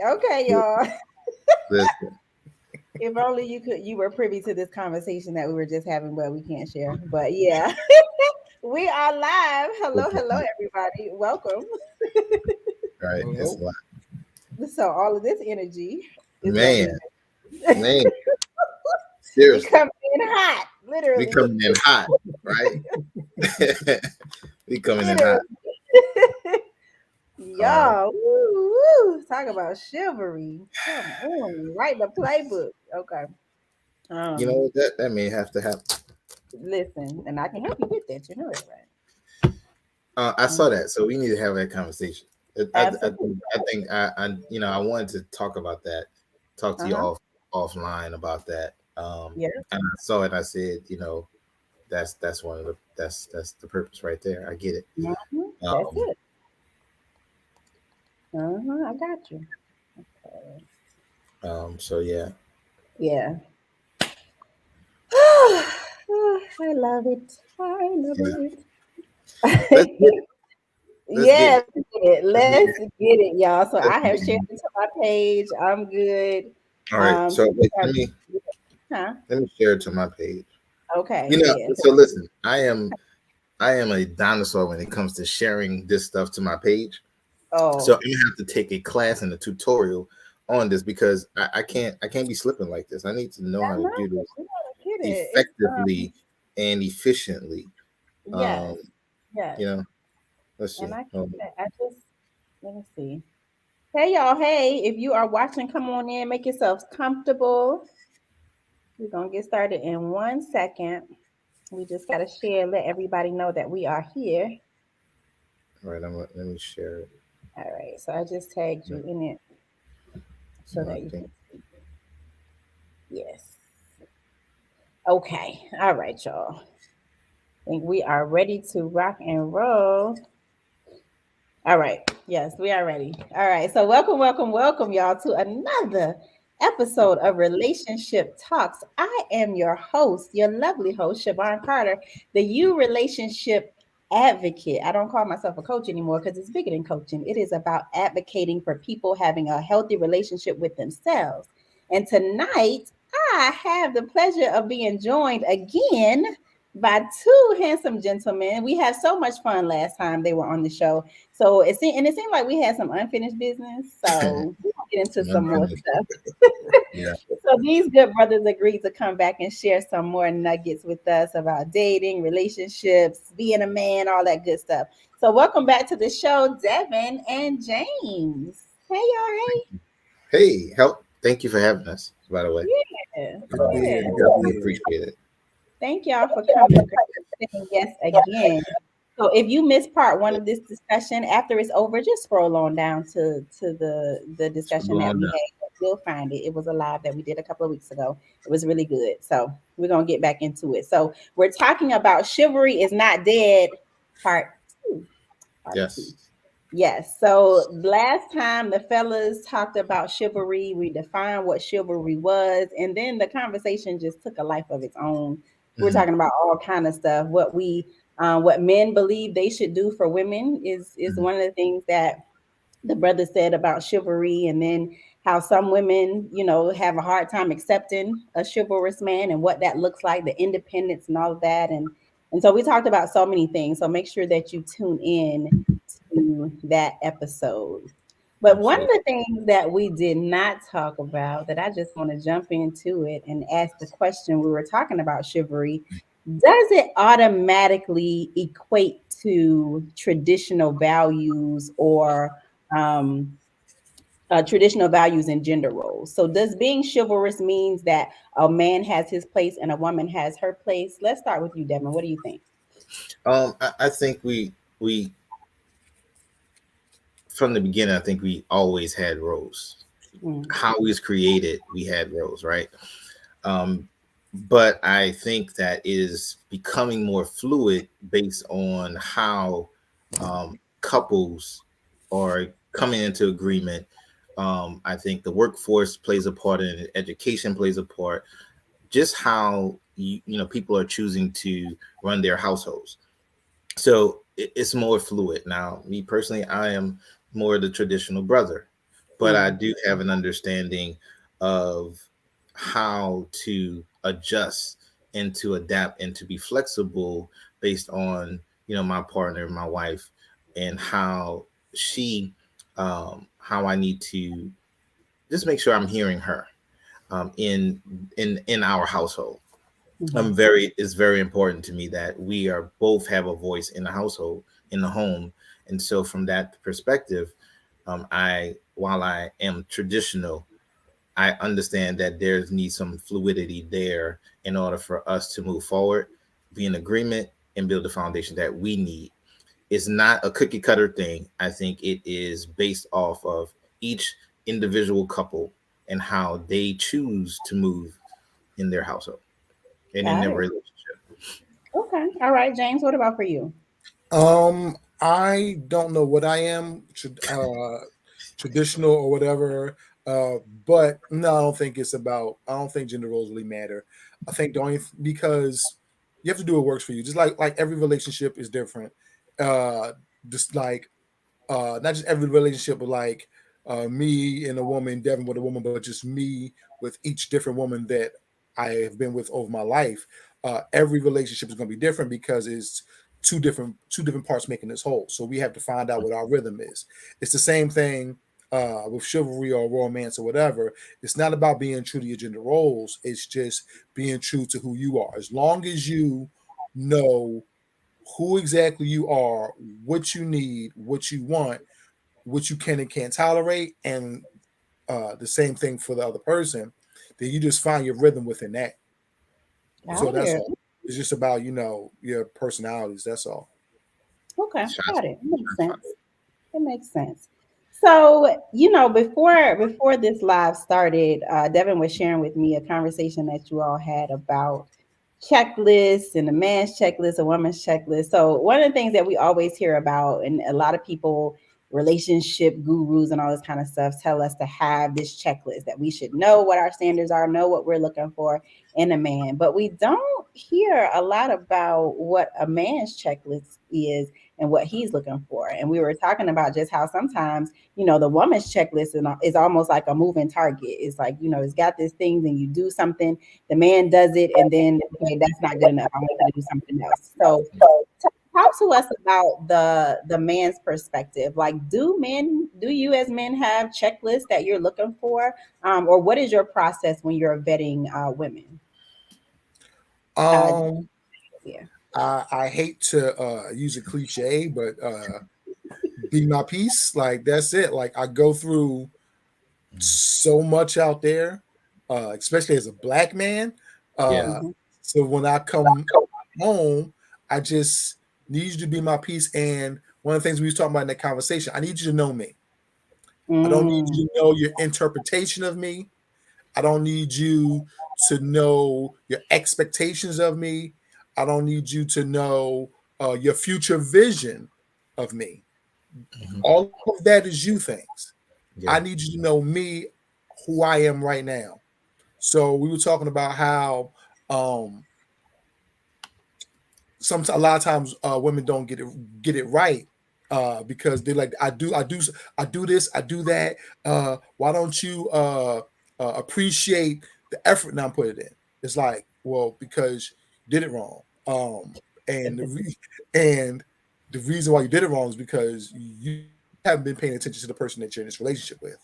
Okay, y'all. Listen, If only you were privy to this conversation that we were just having, but we can't share. But yeah, we are live. Hello, hello, everybody. Welcome. right? It's Hello. like, So all of this energy is gonna man, be man, we seriously, coming in hot, we literally, coming in hot, right? We coming in literally. hot. Um, Y'all, woo, woo. Talk about chivalry. Come on, write the playbook. Okay. you know Um, what? That may have to happen. listen, and I can help you with that. You know that, I right? saw that, so we need to have that conversation. Absolutely. I think I wanted to talk about that, talk to you Uh-huh. offline about that. Yeah. And I saw it. I said, that's one of that's the purpose right there. I get it. That's Um, it. I got you. Okay. so yeah, Yeah. I love it. I love yeah. Let's it. get it. Let's get Yeah, it. let's get it. Let's get Let's it. get it, y'all. So Let's I have get shared it. it to my page. I'm good. All right. So We wait, have, huh? let me share it to my page. Okay, yeah. So listen, I am a dinosaur when it comes to sharing this stuff to my page. So Oh, I'm gonna have to take a class and a tutorial on this because I can't be slipping like this. I need to know I how to know. do this We gotta get it. It's effectively and efficiently. yes, Um, yes. you know, let's And see. I can Hold say I just let me see. Hey y'all, hey, if you are watching, come on in, make yourselves comfortable. We're gonna get started in 1 second. We just gotta share, let everybody know that we are here. on. All right, let me share it. All right, so I just tagged you in it so So I that you think can see. Yes. Okay. All right, y'all. I think we are ready to rock and roll. All right. Yes, we are ready. All right. So welcome, welcome, welcome, y'all, to another episode of Relationship Talks. I am your host, your lovely host, Siobhan Carter, the You Relationship Advocate. I don't call myself a coach anymore because it's bigger than coaching. It is about advocating for people having a healthy relationship with themselves. And tonight, I have the pleasure of being joined again by two handsome gentlemen. We had so much fun last time they were on the show. So it seemed like we had some unfinished business. So we'll get into some some more unfinished. stuff. Yeah. So these good brothers agreed to come back and share some more nuggets with us about dating, relationships, being a man, all that good stuff. So welcome back to the show, Devin and James. Hey y'all, Hey, help! Thank you for having us. By the way, hey. Good to be Yeah. here. we Good to be definitely here. appreciate it. Thank y'all for coming. Saying yes again. So if you missed part one of this discussion, after it's over, just scroll on down to the So discussion go that on we down. had. You'll find it. It was a live that we did a couple of weeks ago. It was really good. So we're gonna get back into it. So we're talking about chivalry is not dead, part two. Part two. Yes. Yes. So last time the fellas talked about chivalry, we defined what chivalry was, and then the conversation just took a life of its own. We're Mhm. talking about all kind of stuff. What men believe they should do for women is Mhm. one of the things that the brother said about chivalry, and then how some women, have a hard time accepting a chivalrous man and what that looks like, the independence and all of that, and so we talked about so many things. So make sure that you tune in to that episode. But one of Absolutely. the things that we did not talk about, that I just want to jump into it and ask the question, we were talking about chivalry. Does it automatically equate to traditional values or um, traditional values and gender roles? So, does being chivalrous means that a man has his place and a woman has her place? Let's start with you, Devin. What do you think? I think we from the beginning. I think we always had roles. Mm, How we was created, we had roles, right? Um, but I think that is becoming more fluid based on how couples are coming into agreement. I think the workforce plays a part in it, education plays a part, just how people are choosing to run their households. So it's more fluid now. Me personally, I am more the traditional brother. but I do have an understanding of how to adjust and to adapt and to be flexible based on, my partner, my wife, and how she, how I need to just make sure I'm hearing her, in our household. Mm-hmm. It's very important to me that we are both have a voice in the household, in the home. And so from that perspective, I while I am traditional, I understand that there needs some fluidity there in order for us to move forward, be in agreement, and build the foundation that we need. It's not a cookie cutter thing. I think it is based off of each individual couple and how they choose to move in their household and in Got their it. relationship. Okay. All right, James. What about for you? I don't know what I am, traditional or whatever. Uh, but no, I don't think it's about. I don't think gender roles really matter. I think the only because you have to do what works for you. Just like every relationship is different. Uh, just like not just every relationship, but like me and a woman, Devin with a woman, but just me with each different woman that I have been with over my life. Every relationship is going to be different because it's two different parts making this whole. So we have to find out what our rhythm is. It's the same thing with chivalry or romance or whatever. It's not about being true to your gender roles. It's just being true to who you are. As long as you know who exactly you are, what you need, what you want, what you can and can't tolerate, and the same thing for the other person, then you just find your rhythm within that. So Got that's it. all. It's just about your personalities. That's all. Okay. Shots, Got it. Makes shots sense. fired. It makes sense. So, before this live started, Devin was sharing with me a conversation that you all had about checklists and a man's checklist, a woman's checklist. So, one of the things that we always hear about, and a lot of people, relationship gurus and all this kind of stuff, tell us to have this checklist that we should know what our standards are, know what we're looking for in a man. But we don't hear a lot about what a man's checklist is and what he's looking for. And we were talking about just how sometimes, the woman's checklist is almost like a moving target. It's like, it's got this thing, and you do something, the man does it, and then, okay, that's not good enough. I want you to do something else. So talk to us about the man's perspective. Like, do you as men have checklists that you're looking for? Or what is your process when you're vetting women? Uh, Um, yeah. I hate to use a cliche, but be my piece. Like that's it. Like I go through so much out there, especially as a black man. Yeah. Uh, Hmm. so when I come home, I just need you to be my piece. And one of the things we was talking about in that conversation, I need you to know me. I don't need Mm, you to know your interpretation of me. I don't need you to know your expectations of me. I don't need you to know your future vision of me. Mhm. All of that is you things. I Yeah. need you to know me, who I am right now. So we were talking about how um, some a lot of times women don't get it right because they're like I do this, I do that. Why don't you appreciate the effort that I'm putting in? It's like, well, because you did it wrong. And and the reason why you did it wrong is because you haven't been paying attention to the person that you're in this relationship with.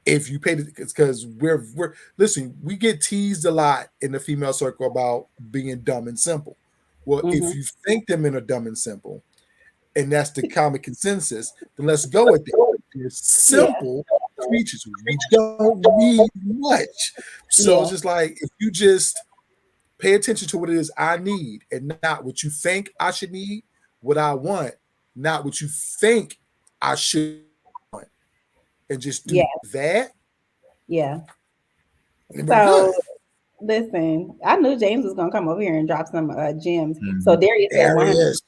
If you paid it, it's because we're listen, we get teased a lot in the female circle about being dumb and simple. Well, if mhm. you think them in a dumb and simple, and that's the common consensus, then let's go with it. We're Yeah, simple creatures. We don't need much. So it's yeah, just like if you just pay attention to what it is I need and not what you think I should need, what I want, not what you think I should want, and just do yeah, that, yeah. and we're good. So listen, I knew James was gonna come over here and drop some gems. So Mhm. Darius said There it 100. is.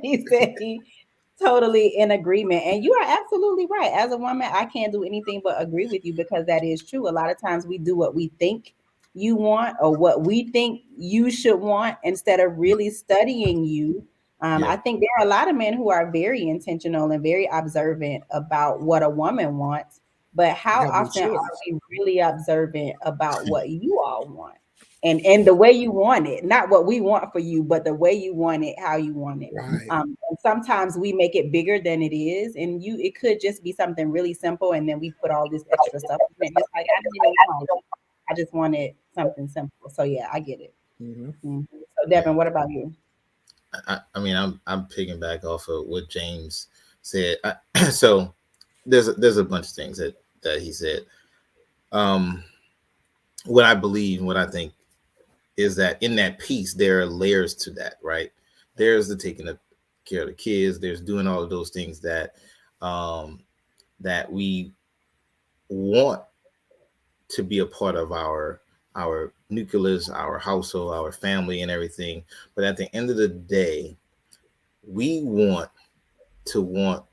He said he totally in agreement, and you are absolutely right. As a woman, I can't do anything but agree with you because that is true. A lot of times we do what we think you want or what we think you should want instead of really studying you Yeah. I think there are a lot of men who are very intentional and very observant about what a woman wants, but You how have no often are choice. we really observant about what you all want? And the way you want it, not what we want for you, but the way you want it, how you want it. Right. And sometimes we make it bigger than it is, and it could just be something really simple, and then we put all this extra stuff in it. And it's like I didn't even want it. I just wanted something simple. So yeah, I get it. Mm-hmm. So Devin, Yeah. what about you? I mean, I'm picking back off of what James said. So there's a bunch of things that he said. Um, what I believe, what I think is that in that piece there are layers to that, right? There's the taking care of the kids. There's doing all of those things um, that we want to be a part of our nucleus, our household, our family, and everything. But at the end of the day, we want the women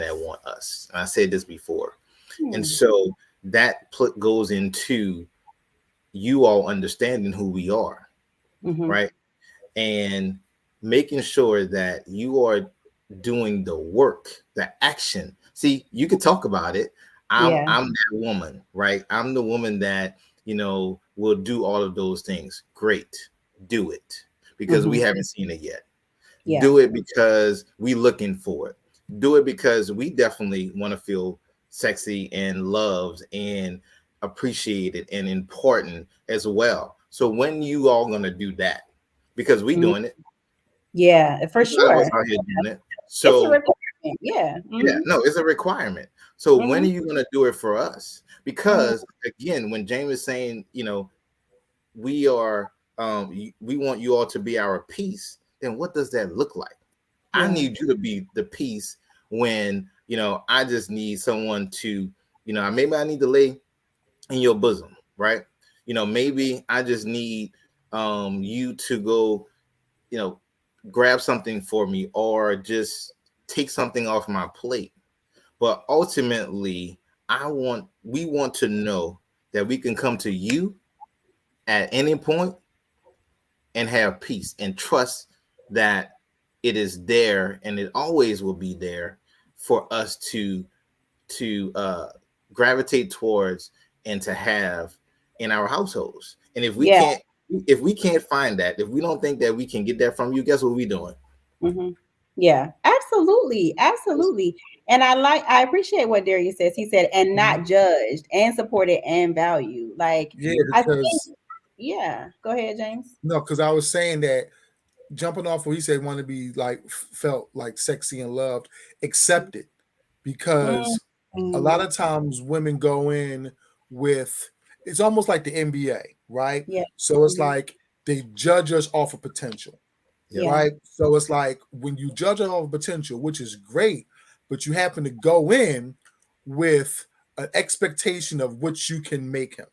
that want us. And I said this before, and Hmm. so that goes into you all understanding who we are, Mm-hmm. right? And making sure that you are doing the work, the action. See, you could talk about it. I'm Yeah. I'm that woman, right? I'm the woman that, will do all of those things. Great. Do it because we Mm-hmm. haven't seen it yet. Yeah. Do it because we looking for it. Do it because we definitely want to feel sexy and loved and appreciated and important as well. So when you all gonna do that? Because we Mhm. doing it. Yeah, for A lot of us sure. out here doing it. It's a So requirement. Yeah. yeah, Mm-hmm. no, it's a requirement. So when are Mm-hmm. you gonna do it for us? Mm-hmm. Because again, when James is saying, we are we want you all to be our peace, then what does that look like? I Yeah. need you to be the peace when I just need someone to, maybe I need to lay in your bosom, right? Maybe I just need you to go, you know, grab something for me or just take something off my plate. But ultimately, we want to know that we can come to you at any point and have peace and trust that it is there and it always will be there for us to gravitate towards and to have in our households. And Yeah. if we can't find that, if we don't think that we can get that from you, guess what we doing? Mm-hmm. Yeah. Absolutely. Absolutely. And I appreciate what Darius says. He said, and Mhm. not judged and supported and valued. Like, Yeah, I think, because yeah. Go ahead, James. no, because I was saying that jumping off what he said, want to be like felt like sexy and loved, accepted, because a Mm-hmm. lot of times women go in with it's almost like the NBA, right? Yeah. So it's Mm-hmm. like they judge us off of potential, Yep. Yeah. right? So it's like when you judge us off of potential, which is great, but you happen to go in with an expectation of what you can make him,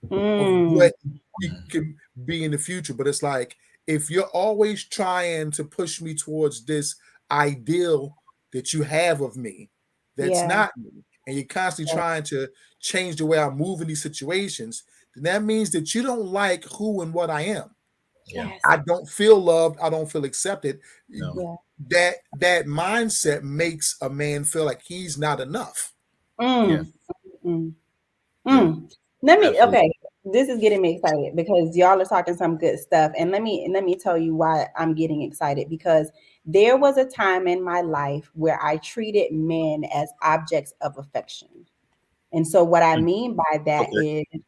of Mm. what he can be in the future. But it's like if you're always trying to push me towards this ideal that you have of me, that's Yeah. not me, and you're constantly trying to change the way I move in these situations, then that means that you don't like who and what I am. Yeah. Yes. I don't feel loved. I don't feel accepted. No. Yeah. That mindset makes a man feel like he's not enough. Yeah. Mm. Mm. Yeah. Mm. Let me Absolutely. okay. This is getting me excited because y'all are talking some good stuff. And let me tell you why I'm getting excited because there was a time in my life where I treated men as objects of affection. And so what I mean by that Okay. is Yeah.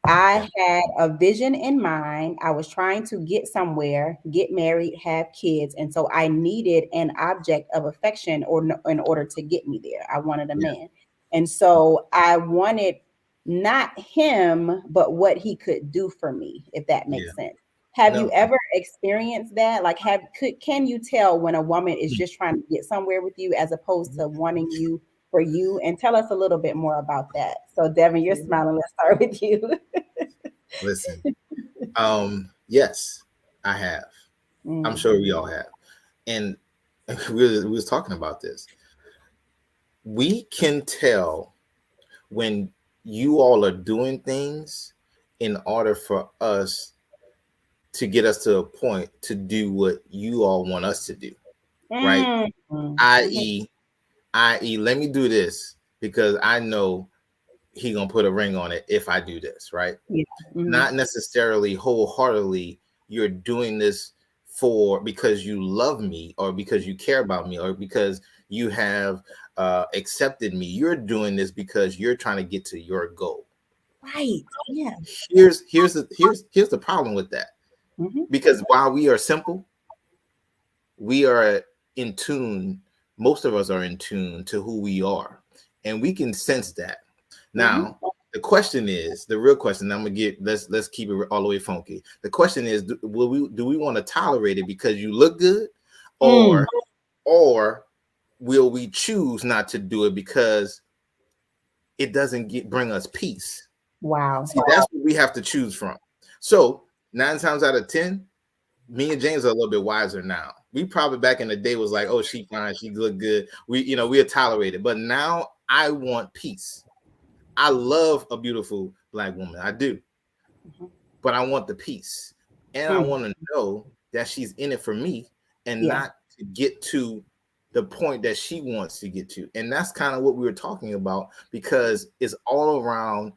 I had a vision in mind. I was trying to get somewhere, get married, have kids. And so I needed an object of affection in order to get me there. I wanted a Yeah. man. And so I wanted not him, but what he could do for me, if that Yeah. makes sense. Have you No. ever experienced that? Like, can you tell when a woman is just trying to get somewhere with you as opposed to wanting you for you? And tell us a little bit more about that. So, Devin, you're smiling. Let's start with you. Listen. Yes, I have. I'm Mm, sure we all have. And we was talking about this. We can tell when you all are doing things in order for us to get us to a point to do what you all want us to do, right? Mm. Mhm. I.e., i.e., let me do this because I know he gonna put a ring on it if I do this, right? Yeah. Mhm. Not necessarily wholeheartedly. You're doing this for because you love me or because you care about me or because you have accepted me. You're doing this because you're trying to get to your goal. Right. Yeah. Here's the problem with that. Mhm. Because while we are simple, we are in tune. Most of us are in tune to who we are, and we can sense that. Mhm. Now, the question is the real question. I'm gonna get let's keep it all the way funky. The question is, do we want to tolerate it because you look good, Mm. or will we choose not to do it because it doesn't bring us peace? Wow. See, that's what we have to choose from. So 9 times out of 10, me and James are a little bit wiser now. We probably back in the day was like, oh, she fine, she look good. We'll tolerate it. But now I want peace. I love a beautiful black woman. I do. Mhm. But I want the peace. And I Mm. want to know that she's in it for me and Yeah. not to get to the point that she wants to get to. And that's kind of what we were talking about because it's all around,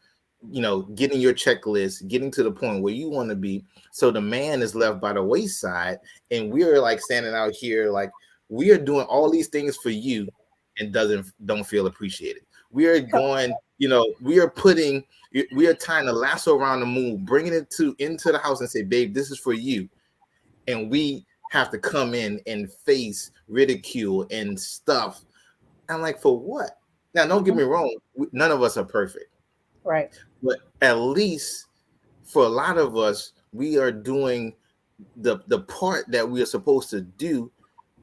getting your checklist, getting to the point where you want to be. So the man is left by the wayside. And we're like standing out here like we are doing all these things for you and don't feel appreciated. We are going, we are putting we are tying the lasso around the moon, bringing it into the house and say, babe, this is for you. And we have to come in and face ridicule and stuff. I'm like, for what? Now, don't get Mhm. me wrong. None of us are perfect, Right. but at least for a lot of us, we are doing the part that we are supposed to do.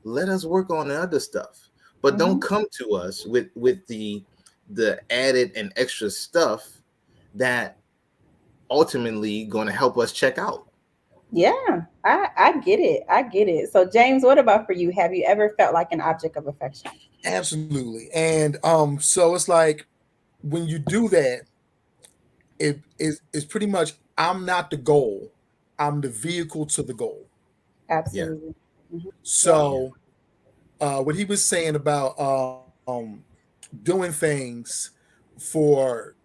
Let us work on the other stuff, but don't Mhm. come to us with the added and extra stuff that ultimately going to help us check out. Yeah. I get it. I get it. So James, what about for you? Have you ever felt like an object of affection? Absolutely. And so it's like when you do that, it's pretty much I'm not the goal. I'm the vehicle to the goal. Yeah, Absolutely. Mhm. Yeah. yeah, So what he was saying about doing things for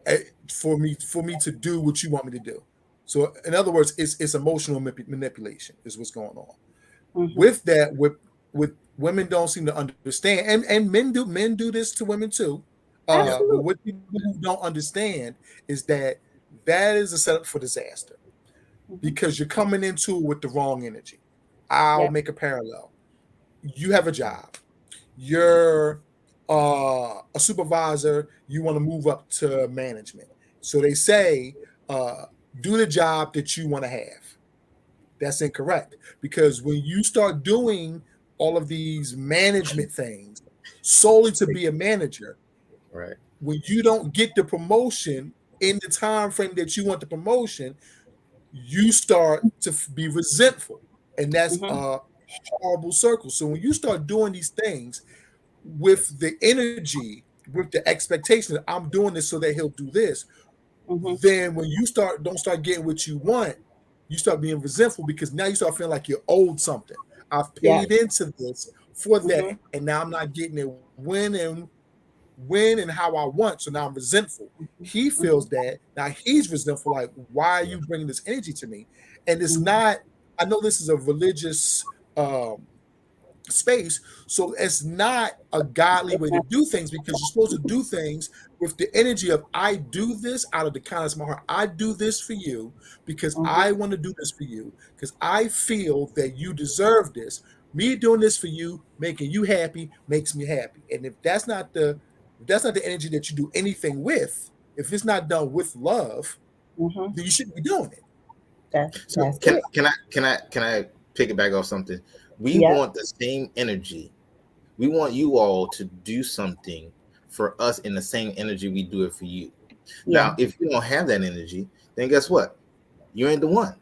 eh, for me to do what you want me to do. So in other words, it's emotional manipulation is what's going on. Mhm. With that, with women don't seem to understand, and men do this to women too. yeah, But Absolutely. what people who don't understand is that is a setup for disaster Mhm. because you're coming into it with the wrong energy. I'll Yeah. make a parallel. You have a job. You're a supervisor. You want to move up to management. So they say, do the job that you want to have. That's incorrect because when you start doing all of these management things solely to be a manager, right. when you don't get the promotion in the time frame that you want the promotion, you start to be resentful, and that's Mhm. a horrible circle. So when you start doing these things with the energy, with the expectation that I'm doing this so that he'll do this, Mhm. then when you don't start getting what you want, you start being resentful because now you start feeling like you're owed something. I've Yeah. paid into this for that, Mhm. and now I'm not getting it when and how I want. So now I'm resentful. He feels Mhm. that now he's resentful. Like, why are Yeah, you bringing this energy to me? And it's Mhm. not. I know this is a religious space. So it's not a godly It's way to not. do things because you're supposed to do things with the energy of I do this out of the kindness of my heart. I do this for you because Mhm. I want to do this for you because I feel that you deserve this. Me doing this for you, making you happy, makes me happy. And if that's not the energy that you do anything with, if it's not done with love, Mhm. then you shouldn't be doing it. so That's can it. can I pick it back off something? We Yep. want the same energy. We want you all to do something for us in the same energy we do it for you. Yeah. Now, if you don't have that energy, then guess what? You ain't the one.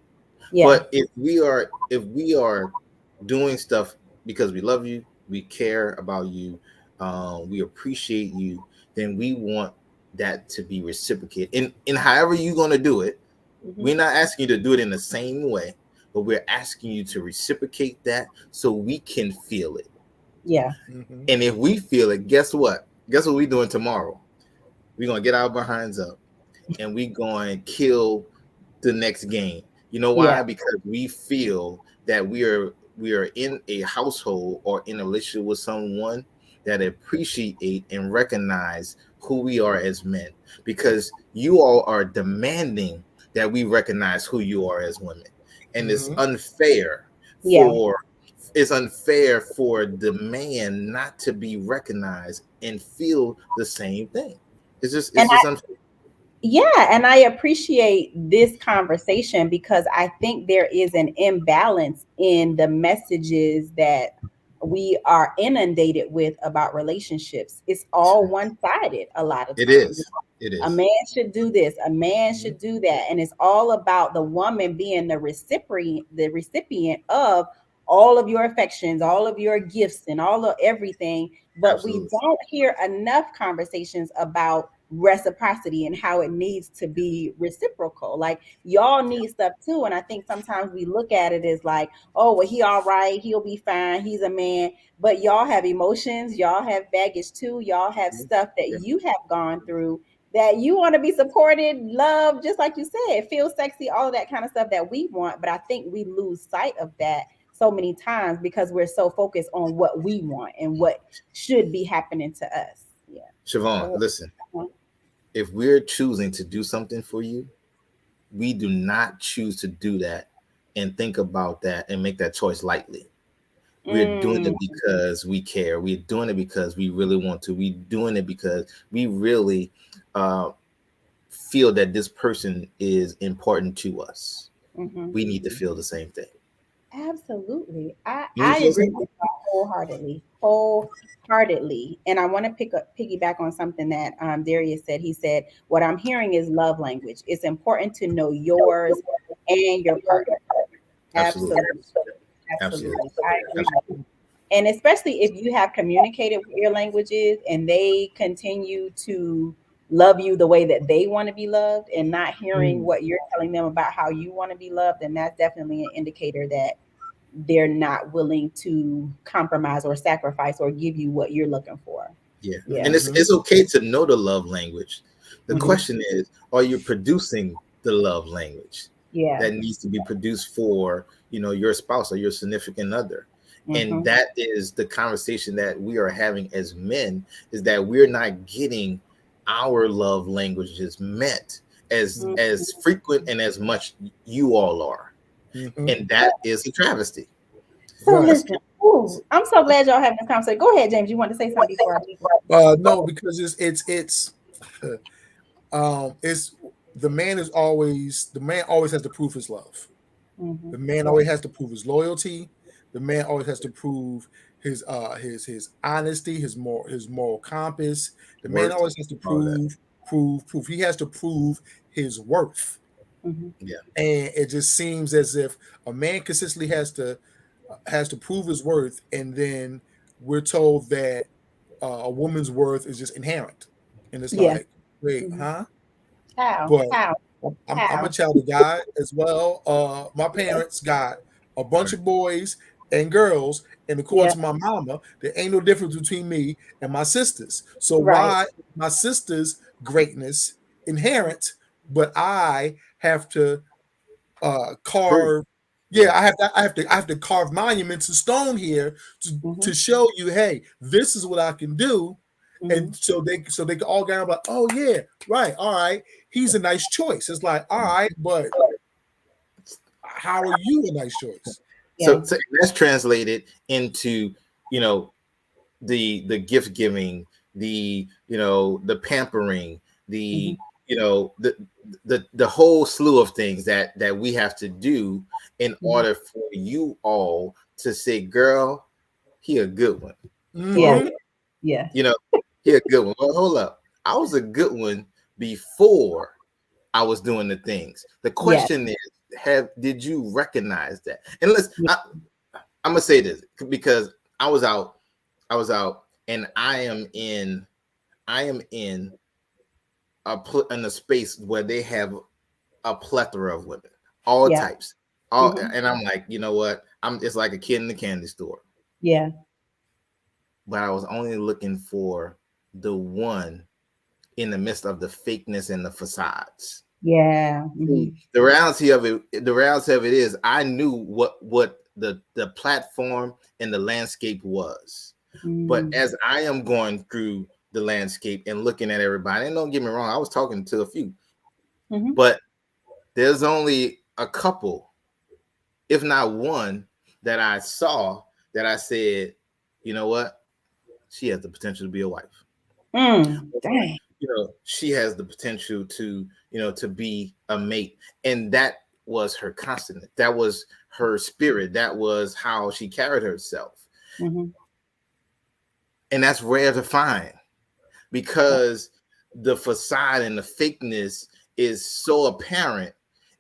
Yeah. But if we are doing stuff because we love you, we care about you, we appreciate you, then we want that to be reciprocated. In however you're gonna do it, Mhm. we're not asking you to do it in the same way, but we're asking you to reciprocate that so we can feel it. Yeah. Mm-hmm. And if we feel it, guess what? Guess what we're doing tomorrow? We're gonna get our behinds up and we going to kill the next game. You know Yeah. why? Because we feel that we are in a household or in a relationship with someone that appreciate and recognize who we are as men. Because you all are demanding that we recognize who you are as women, and Mm-hmm. Yeah. for it's unfair for the man not to be recognized and feel the same thing. And It's just unfair. yeah, and I appreciate this conversation because I think there is an imbalance in the messages that we are inundated with about relationships. It's all one-sided a lot of It times. is. It A is. man should do this, a man Mm-hmm. should do that, and it's all about the woman being the recipient of all of your affections, all of your gifts, and all of everything. But we Absolutely. don't hear enough conversations about reciprocity and how it needs to be reciprocal. Like y'all Yeah. need stuff too, and I think sometimes we look at it as like, oh well, he all right, he'll be fine, he's a man. But y'all have emotions, y'all have baggage too, y'all have Yeah. stuff that Yeah. you have gone through that you want to be supported, loved, just like you said, feel sexy, all of that kind of stuff that we want. But I think we lose sight of that so many times because we're so focused on what we want and what should be happening to us. Yeah. Siobhan, So, listen, if we're choosing to do something for you, we do not choose to do that and think about that and make that choice lightly. We're doing mm, it because we care. We're doing it because we really want to. We're doing it because we really uh, feel that this person is important to us. mhm. We need to feel the same thing. Absolutely. I, You need to I feel the agree same thing. with you wholeheartedly. Wholeheartedly. And I want to piggyback on something that Darius said. He said, what I'm hearing is love language. It's important to know yours and your partner. Absolutely. Absolutely. Absolutely. Absolutely. I agree Absolutely. with you. And especially if you have communicated what your language is and they continue to love you the way that they want to be loved and not hearing Mm. what you're telling them about how you want to be loved, then that's definitely an indicator that they're not willing to compromise or sacrifice or give you what you're looking for. Yeah. Yeah. And Mm-hmm. it's okay to know the love language. The Hmm. question is, are you producing the love language Yeah. that needs to be produced for, your spouse or your significant other? And Hmm. that is the conversation that we are having as men, is that we're not getting our love languages met as frequent and as much you all are. Mm-hmm. And that is a travesty. So Right. That's listen, ooh, I'm so glad y'all having this conversation. Go ahead, James. You want to say something before I? No, because it's the man always has to prove his love. Hmm. The man always has to prove his loyalty. The man always has to prove his honesty, his moral compass. The man worth, always has to all of that. prove. He has to prove his worth. Hmm. Yeah. And it just seems as if a man consistently has to prove his worth, and then we're told that a woman's worth is just inherent, and it's Yeah. like, wait, Hmm. huh? How? But How? I'm a How? child of God as well. My Yeah. parents got a bunch Right. of boys and girls, and according Yeah. to my mama, there ain't no difference between me and my sisters. So Right. why my sisters' greatness inherent, but I have to Prove. carve. Yeah. Yeah, I have to carve monuments in stone here to Hmm. show you, hey, this is what I can do, Hmm. and so they can all get like, oh yeah, right, all right, he's a nice choice. It's like, all right, but how are you a nice choice? Yeah. So that's translated into, you know, the gift giving, the pampering, Hmm. the the whole slew of things that we have to do in Hmm. order for you all to say, girl, he a good one. Yeah. Mm-hmm. Yeah. You know, he a good one. Well, hold up. I was a good one before I was doing the things. The Yeah. question is, did you recognize that? And I'm gonna say this because I was out, and I am in in a space where they have a plethora of women, all Yeah. types. And I'm like, you know what? It's like a kid in the candy store. Yeah. But I was only looking for the one in the midst of the fakeness and the facades. Yeah. The reality of it is I knew what the platform and the landscape was. But as I am going through the landscape and looking at everybody, and don't get me wrong, I was talking to a few, but there's only a couple, if not one, that I saw that I said, you know what? She has the potential to be a wife. Dang. You know, she has the potential to, to be a mate. And that was her constant. That was her spirit. That was how she carried herself. And that's rare to find because the facade and the fakeness is so apparent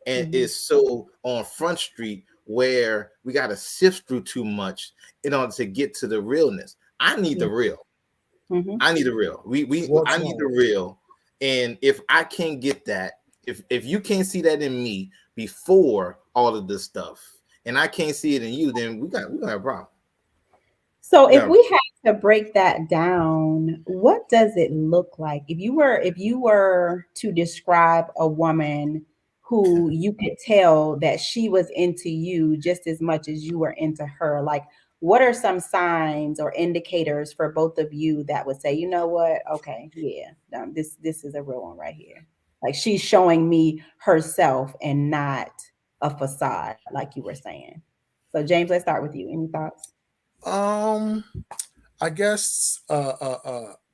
and is so on Front Street where we got to sift through too much in order to get to the realness. I need the real. I need the real. I need the real. And if I can't get that, if you can't see that in me before all of this stuff, and I can't see it in you, then we got a problem. So if we had to break that down, what does it look like if you were to describe a woman who you could tell that she was into you just as much as you were into her? Like, what are some signs or indicators for both of you that would say, you know what? Okay, yeah, this is a real one right here. Like she's showing me herself and not a facade, like you were saying. So James, let's start with you. Any thoughts? I guess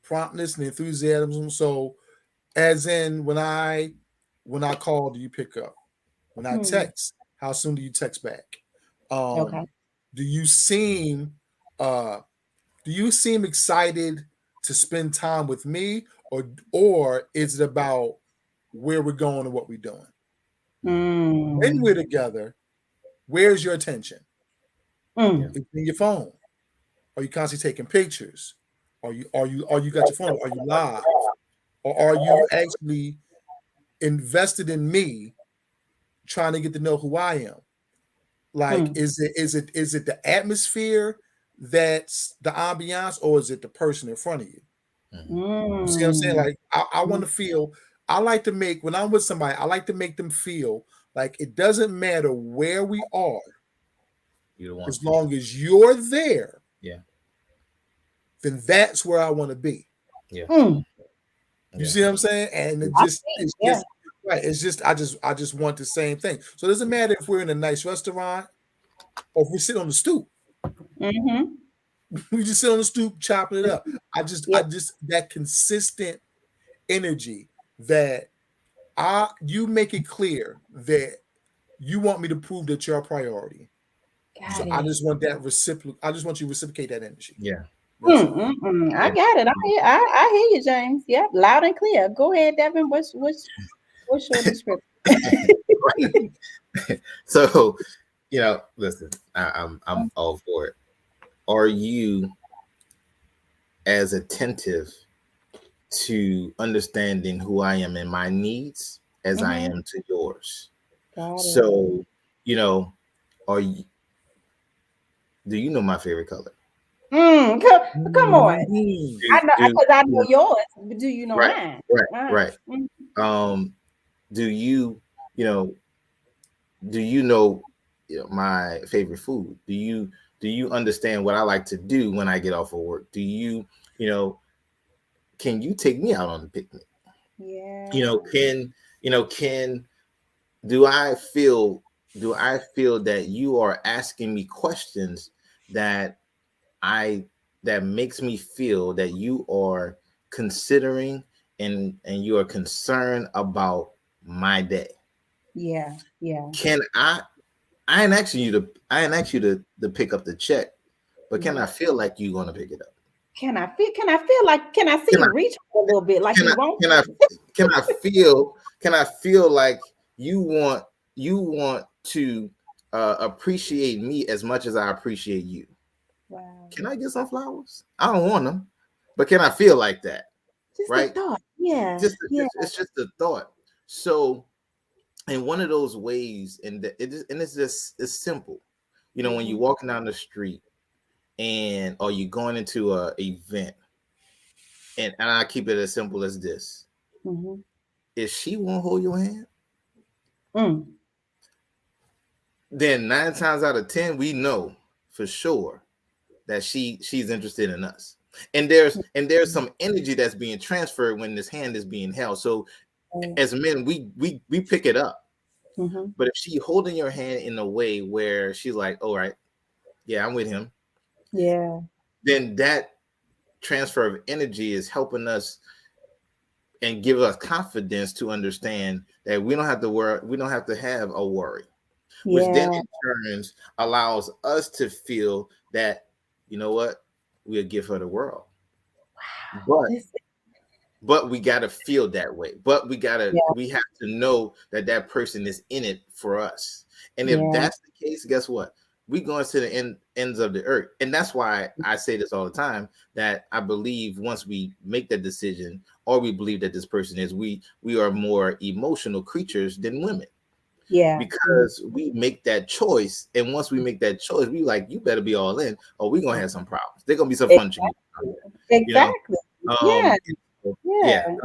promptness and enthusiasm. So as in when I call, do you pick up? When I text, how soon do you text back? Okay. Do you seem excited to spend time with me, or is it about where we're going and what we're doing? When we're together, where's your attention? It's in your phone. Are you constantly taking pictures? Are you got your phone? Are you live? Or are you actually invested in me, trying to get to know who I am? Like, is it the atmosphere that's the ambiance, or is it the person in front of you? You see what I'm saying? Like, I want to feel. I like to make, when I'm with somebody, I like to make them feel like it doesn't matter where we are, as long as you're there. Yeah. Then that's where I want to be. Yeah. You see what I'm saying? And it's just right. It's just I just want the same thing. So it doesn't matter if we're in a nice restaurant or if we sit on the stoop. We just sit on the stoop chopping it up. I just that consistent energy that you make it clear that you want me to prove that you're a priority. I just want that I just want you to reciprocate that energy. Yeah. I got it. I hear you, James. Yep, loud and clear. Go ahead, Devin. What's your description? So, listen, I'm all for it. Are you as attentive to understanding who I am and my needs as I am to yours? So, are you? Do you know my favorite color? Come on. I know yours. But do you know mine? Right. Do you know my favorite food? Do you understand what I like to do when I get off of work? Do you can you take me out on the picnic? Yeah. Do I feel that you are asking me questions that makes me feel that you are considering and you are concerned about my day? Yeah. Can I ain't asking you to pick up the check, but can I feel like you're gonna pick it up? Can I see you reach a little bit like you won't? Can I feel like you want to appreciate me as much as I appreciate you? Wow. Can I get some flowers? I don't want them, but can I feel like that? Just right? a thought. Yeah. It's just a thought. So And one of those ways, it's simple. You know, when you're Mhm. walking down the street or you're going into a event, and I keep it as simple as this: Mhm. if she won't hold your hand, Mm. then 9 times out of 10 we know for sure that she's interested in us. And there's some energy that's being transferred when this hand is being held. So Mm. as men, we pick it up. Mhm. But if she holding your hand in a way where she's like, all right, yeah, I'm with him, Yeah. then that transfer of energy is helping us and give us confidence to understand that we don't have to worry, we don't have to have a worry, which then Yeah. in turns allows us to feel that, you know what, we'll give her the world. But This. but we got to feel that way. But Yeah. we have to know that that person is in it for us. And if Yeah. that's the case, guess what? We going to the ends of the earth. And that's why I say this all the time, that I believe once we make that decision, or we believe that this person is, we are more emotional creatures than women, Yeah. Mhm. because we make that choice. And once we make that choice, we like, you better be all in, or we're gonna have some problems. There's gonna be some fun Exactly. shenanigans out there, you know. Exactly. Yeah. Yeah. Yeah.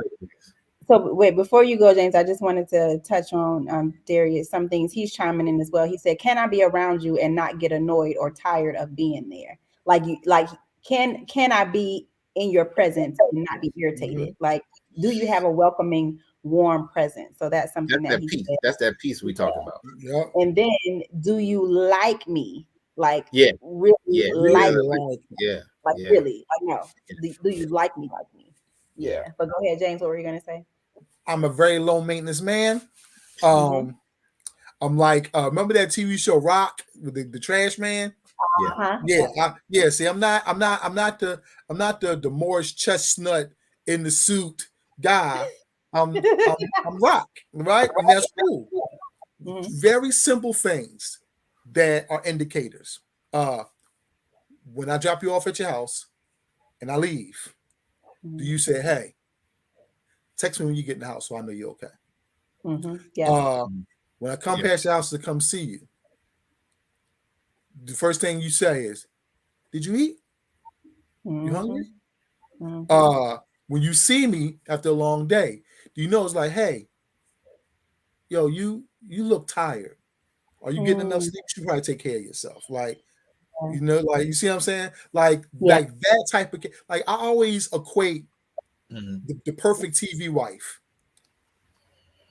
So wait, before you go, James, I just wanted to touch on Darius, some things he's chiming in as well. He said, "Can I be around you and not get annoyed or tired of being there? Like you, like can I be in your presence and not be Mhm. irritated? Like, do you have a welcoming, warm presence?" So that's something That's that that he piece. said. That's that piece we talked about. Yep. And then, do you like me? Like, Yeah, really yeah, yeah, like, Really like. yeah, like yeah. really? Like, no. Do you like me? Like me? Yeah. Yeah. But go ahead, James. What were you gonna say? I'm a very low maintenance man. Mm-hmm. Um, I'm like, remember that TV show Rock with the trash man? Yeah. Uh-huh. Yeah, yeah. See, I'm not the Morris Chestnut in the suit guy. I'm Rock, right? And that's cool. Mhm. Very simple things that are indicators. Uh, when I drop you off at your house and I leave, do Mhm. you say, "Hey, text me when you get in the house so I know you're okay"? Mhm. Yep. Uh, Mm, when I come yeah. past your house to come see you, the first thing you say is, "Did you eat? You hungry?" Mhm. Mhm. Uh, when you see me after a long day, do you know it's like, "Hey, yo, you look tired. Are you getting enough Mm. sleep? You should probably take care of yourself." Like, Yeah. like you see what I'm saying? Like Yeah. that type of like I always equate Hmm. the perfect TV wife,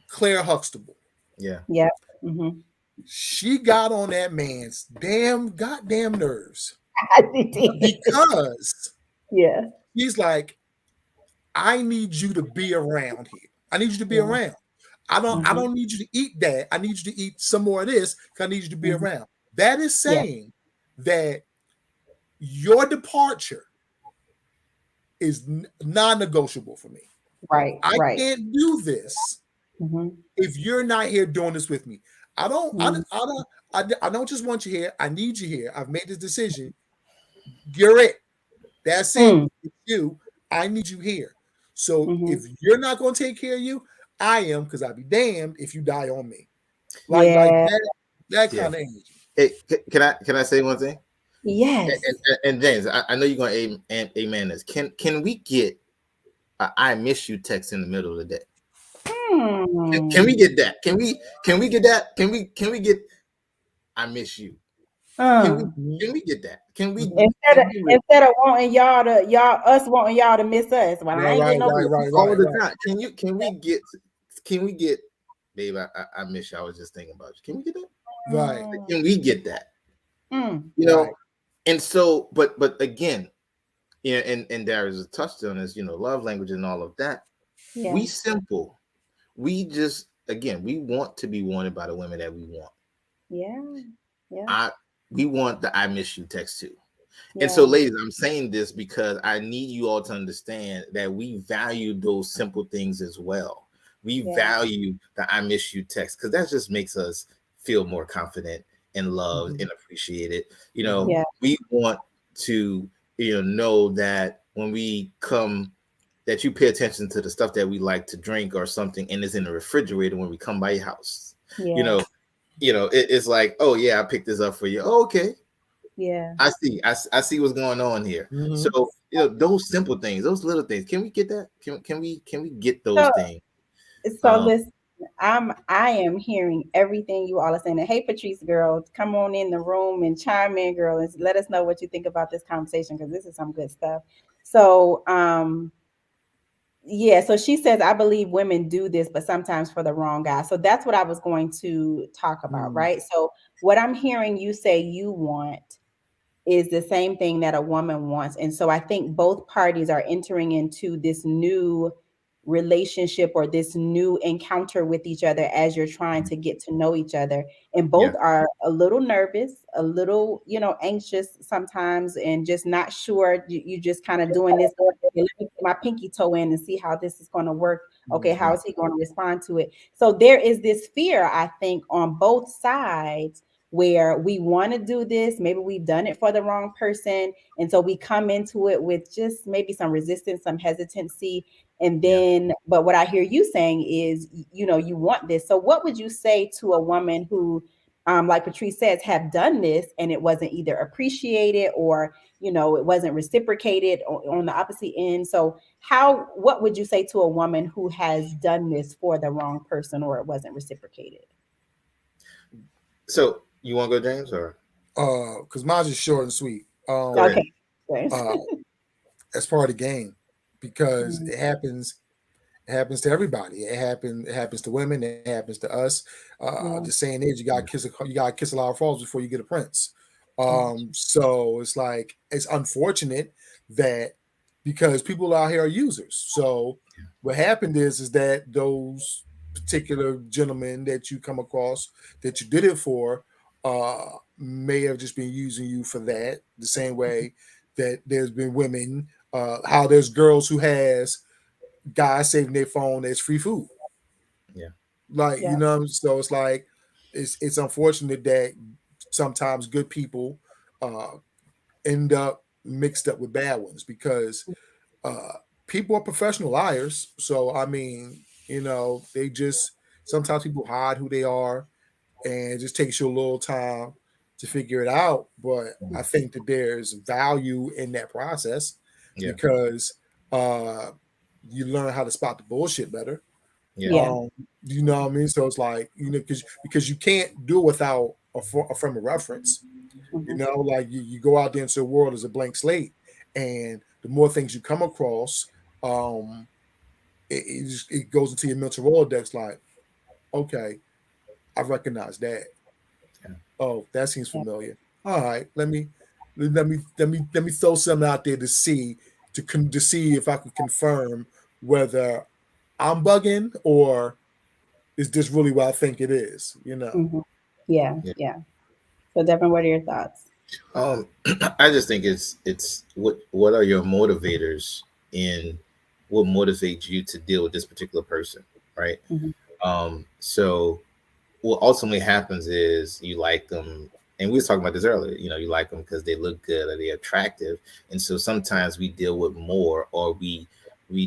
Claire Huxtable. Yeah. Yeah. Mhm. She got on that man's goddamn nerves He did. because Yeah. he's like, I need you to be around here. I need you to be Yeah. around. I Mhm. don't need you to eat that. I need you to eat some more of this because I need you to be Mhm. around. That is Yeah. saying that your departure is non-negotiable for me. Right. I Right. can't do this Mhm. if you're not here doing this with me. I don't Mhm. I don't just want you here. I need you here. I've made this decision. You're it. That's it. Mm. It's you. I need you here. So if Mhm. you're not going to take care of you, I am, because I'd be damned if you die on me. Like Yeah. that Yeah. kind of energy. Hey, can I say one thing? Yes. And James, I know you're gonna amen this. Can we get a I miss you text in the middle of the day? Can we Hmm. get that? Can we get that? Can we get I miss you? Can we Uh. can we get that? Instead of Can we wanting us wanting y'all to miss us. Well, I ain't getting no miss. all the time? Can we get babe, I miss you. I was just thinking about you. Can we get that? Right, Can we get that? Mm. You right. know, and so, but again, and Darius has touched on this, love language and all of that. Yeah. We simple. We just, again, we want to be wanted by the women that we want. Yeah. Yeah. I We want the I miss you text too. And so, Yeah. ladies, I'm saying this because I need you all to understand that we value those simple things as well. We Yeah. value the I miss you text because that just makes us feel more confident and loved Mhm, and appreciated. mhm. Yeah. We want to, know that when we come, that you pay attention to the stuff that we like to drink or something and is in the refrigerator when we come by your house. you Yeah. know, it's like, oh yeah, I picked this up for you. Oh, okay, Yeah. I see what's going on here. So Mhm. those simple things, those little things, can we get that? Can we get those So, things? so Um, listen, I am hearing everything you all are saying. And hey, Patrice, girl, come on in the room and chime in, girl, and let us know what you think about this conversation because this is some good stuff. So, yeah, so she says, I believe women do this, but sometimes for the wrong guy. So that's what I was going to talk about, Mm. right? So, what I'm hearing you say you want is the same thing that a woman wants. And so I think both parties are entering into this new relationship or this new encounter with each other as you're trying to get to know each other. And yeah, both are a little nervous, a little, anxious sometimes, and just not sure. You just kind of doing this. "Okay, let me get my pinky toe in and see how this is going to work. Okay, how Mhm. is he going to respond to it?" So there is this fear, I think, on both sides where we want to do this. Maybe we've done it for the wrong person. And so we come into it with just maybe some resistance, some hesitancy. And yeah. then, but what I hear you saying is, you want this. So what would you say to a woman who, like Patrice says, have done this and it wasn't either appreciated or, it wasn't reciprocated on the opposite end? So what would you say to a woman who has done this for the wrong person or it wasn't reciprocated? So you want to go, James, or Because mine's is short and sweet. go ahead? Okay. Thanks. Uh, that's part of the game because Mhm. it happens to everybody. It happens to women. It happens to us. The Yeah. saying is, you gotta kiss a lot of frogs before you get a prince. Yeah. So it's like it's unfortunate that because people out here are users. So what happened is that those particular gentlemen that you come across that you did it for may have just been using you for that. The same way that there's been women, how there's girls who has guys saving their phone as free food. Yeah, Like, Yeah. so it's like it's unfortunate that sometimes good people uh end up mixed up with bad ones because uh people are professional liars. So I mean, they just sometimes people hide who they are and it just takes you a little time to figure it out. But I think that there's value in that process yeah, because uh, you learn how to spot the bullshit better. yeah, Yeah. Um, you know what I mean? So it's like because you can't do it without a frame of reference. Mhm. Like you go out there into the world as a blank slate, and the more things you come across, um, it goes into your mental rolodex. Like, okay, I recognize that. yeah. Oh, that seems Yeah. familiar. All right, let me throw something out there to see to see if I can confirm whether I'm bugging or is this really what I think it is. Mhm. Yeah. Yeah. Yeah. So, Devin, what are your thoughts? Um, I just think it's what are your motivators in what motivates you to deal with this particular person, right? Mhm. So what ultimately happens is you like them, and we were talking about this earlier. You like them because they look good or they're attractive, and so sometimes we deal with more, or we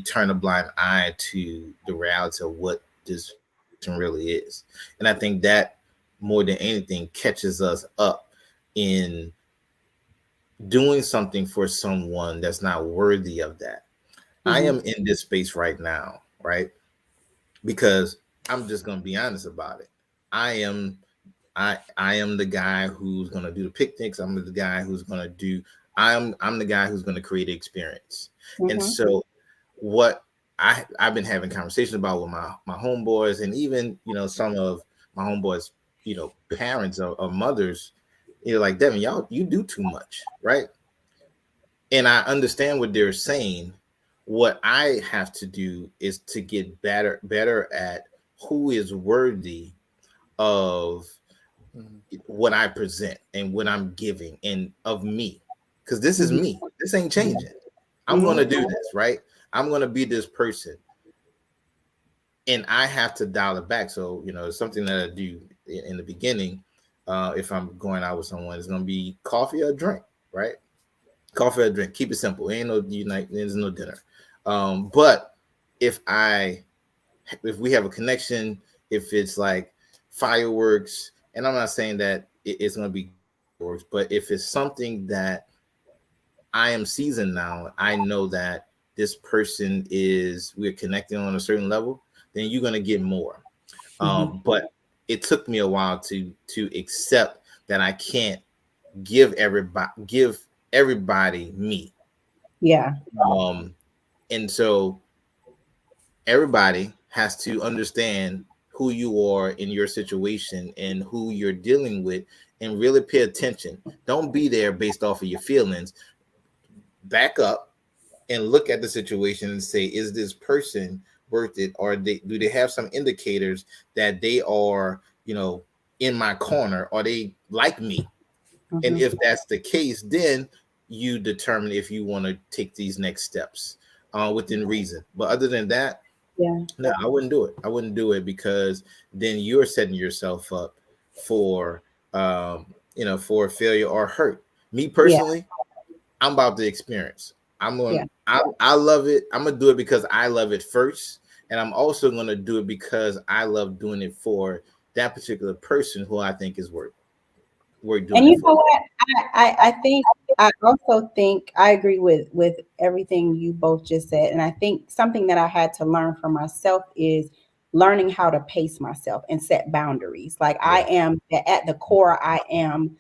turn a blind eye to the reality of what this person really is. And I think that more than anything catches us up in doing something for someone that's not worthy of that. I Mhm. am in this space right now, right? Because I'm just gonna be honest about it. I am I am the guy who's gonna do the picnics. I'm the guy who's gonna do I'm the guy who's gonna create the experience. And Mhm. so what I've been having conversations about with my homeboys and even some of my homeboys, parents or mothers, like Devin, y'all you do too much, right? And I understand what they're saying. What I have to do is to get better at who is worthy of Mhm. what I present and what I'm giving and of me. Because this is Mhm. me. This ain't Yeah. changing. I'm gonna Mhm. do this, right? I'm gonna be this person. And I have to dial it back. So, it's something that I do in the beginning. If I'm going out with someone, it's gonna be coffee or drink, right? Coffee or drink. Keep it simple. Ain't no unite. There's no dinner. But if I if we have a connection, if it's like fireworks, and I'm not saying that it's going to be fireworks, but if it's something that I am seasoned now, I know that this person is we're connecting on a certain level, then you're going to get more. But it took me a while to accept that I can't give everybody me. Yeah. Um, and so everybody has to understand who you are in your situation and who you're dealing with, and really pay attention. Don't be there based off of your feelings. Back up and look at the situation and say, is this person worth it? Or do they have some indicators that they are, in my corner, or they like me? And if that's the case, then you determine if you want to take these next steps within reason. But other than that, Yeah. no, I wouldn't do it. I wouldn't do it, because then you're setting yourself up for for failure or hurt. Me Yeah. personally, I'm about the experience. I'm Yeah. going. I love it. I'm gonna do it because I love it first, and I'm also gonna do it because I love doing it for that particular person who I think is worth doing And it you know for. what? I think I also think I agree with everything you both just said. And I think something that I had to learn for myself is learning how to pace myself and set boundaries. Like I Yeah, am at the core, I am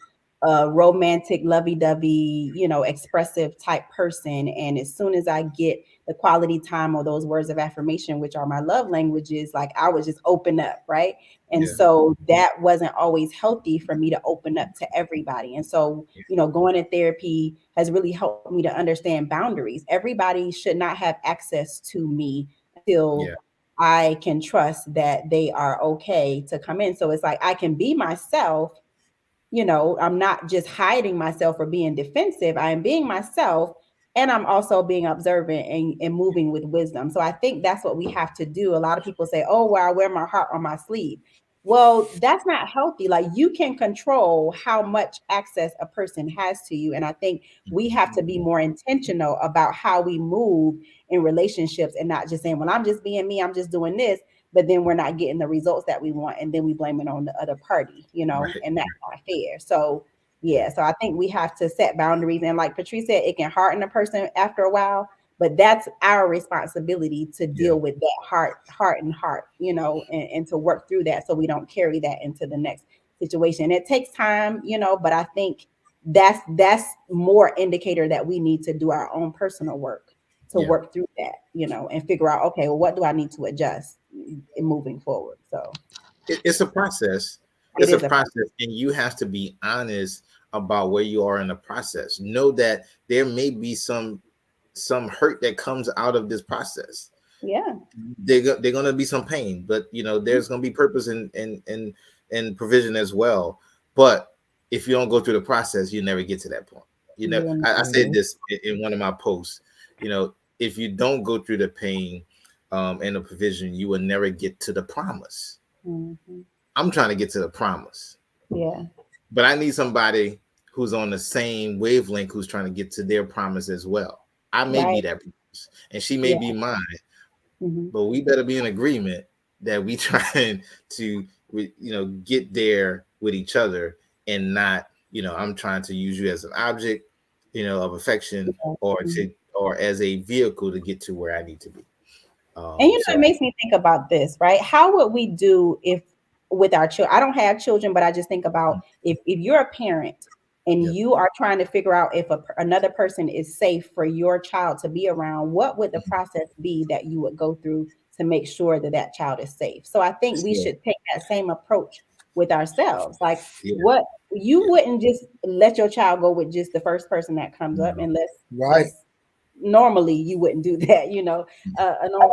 a romantic, lovey-dovey, expressive type person. And as soon as I get the quality time or those words of affirmation, which are my love languages, like I would just open up, right? And yeah, so that wasn't always healthy for me to open up to everybody. And so, going to therapy has really helped me to understand boundaries. Everybody should not have access to me until yeah, I can trust that they are okay to come in. So it's like I can be myself. I'm not just hiding myself or being defensive. I am being myself, and I'm also being observant and moving with wisdom. So I think that's what we have to do. A lot of people say, oh, well, I wear my heart on my sleeve. Well, that's not healthy. Like you can control how much access a person has to you. And I think we have to be more intentional about how we move in relationships and not just saying, well, I'm just being me, I'm just doing this, but then we're not getting the results that we want, and then we blame it on the other party, right, and that's not fair. So yeah, so I think we have to set boundaries, and like Patrice said, it can harden a person after a while, but that's our responsibility to yeah, deal with that heart, and to work through that so we don't carry that into the next situation. It takes time, but I think that's more indicator that we need to do our own personal work to yeah. work through that, and figure out, okay, well, what do I need to adjust in moving forward? So It's a process. it It's a is a process. process, and you have to be honest about where you are in the process. Know that there may be some hurt that comes out of this process. Yeah. They're gonna be some pain, but there's gonna be purpose and provision as well. But if you don't go through the process, you never get to that point. You know, Yeah. I said this in one of my posts. If you don't go through the pain and the provision, you will never get to the promise. Mm-hmm. I'm trying to get to the promise, Yeah. but I need somebody who's on the same wavelength who's trying to get to their promise as well. I may be Right. that promise, and she may Yeah. be mine, Mm-hmm. but we better be in agreement that we trying to get there with each other, and not I'm trying to use you as an object of affection, Yeah. or Mhm. as a vehicle to get to where I need to be. And it So makes me think about this, right? How would we do if with our children? I don't have children, but I just think about if you're a parent and yeah, you are trying to figure out if another person is safe for your child to be around, what would the process be that you would go through to make sure that that child is safe? So I think we so, should take that same approach with ourselves. Like yeah, what you yeah, wouldn't just let your child go with just the first person that comes up, no, unless Right. let's normally you wouldn't do that, a normal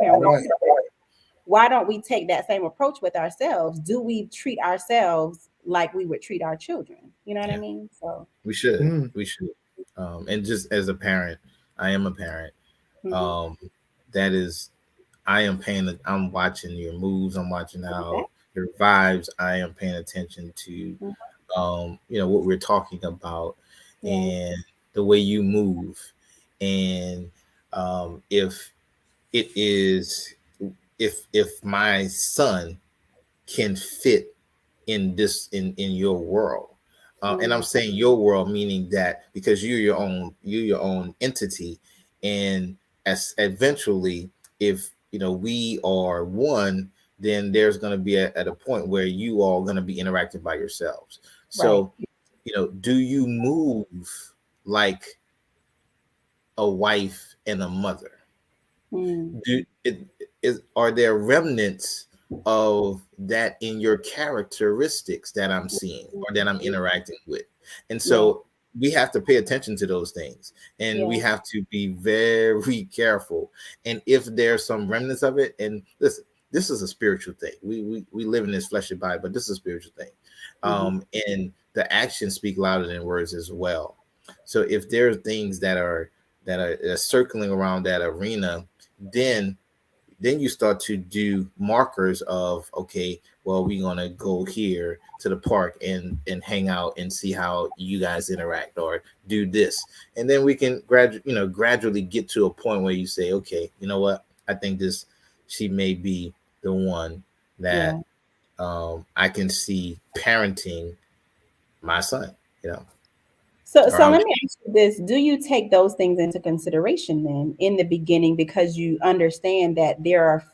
parent wouldn't Right. do that. Why don't we take that same approach with ourselves? Do we treat ourselves like we would treat our children? You know what I yeah. mean? So We should. Mm. We should. And just as a parent, I am a parent. mhm, Um, that is, I am paying. I'm watching your moves. I'm watching how exactly. your vibes. I am paying attention to, Mhm, what we're talking about, yeah. and the way you move, and if it is, if my son can fit in this in your world. And I'm Mm. saying your world, meaning that because you're your own entity, and as eventually, if we are one, then there's going to be at a point where you all going to be interacting by yourselves. Right. So, do you move like a wife and a mother? Mm. Do it is Are there remnants of that in your characteristics that I'm seeing or that I'm interacting with? And Yeah. so we have to pay attention to those things, and we Yeah. have to be very careful. And if there's some remnants of it, and listen, this is a spiritual thing. We live in this fleshly body, but this is a spiritual thing. Mm-hmm. And the actions speak louder than words as well. So if there are things that are circling around that arena, then you start to do markers of, okay, well, we're gonna go here to the park and hang out and see how you guys interact, or do this, and then we can gradually get to a point where you say, okay, you know what, I think this she may be the one that Yeah. I can see parenting my son, or So I'm. let me ask you this. Do you take those things into consideration then in the beginning, because you understand that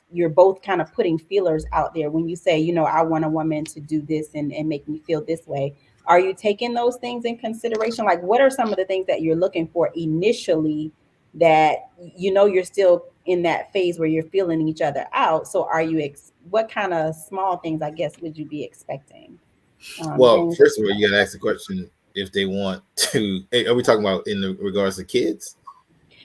you're both kind of putting feelers out there when you say, I want a woman to do this and make me feel this way. Are you taking those things in consideration? Like, what are some of the things that you're looking for initially that you're still in that phase where you're feeling each other out? So what kind of small things, I guess, would you be expecting? Well, James? first of all, you got to ask the question if they want to. Are we talking about in the regards to kids?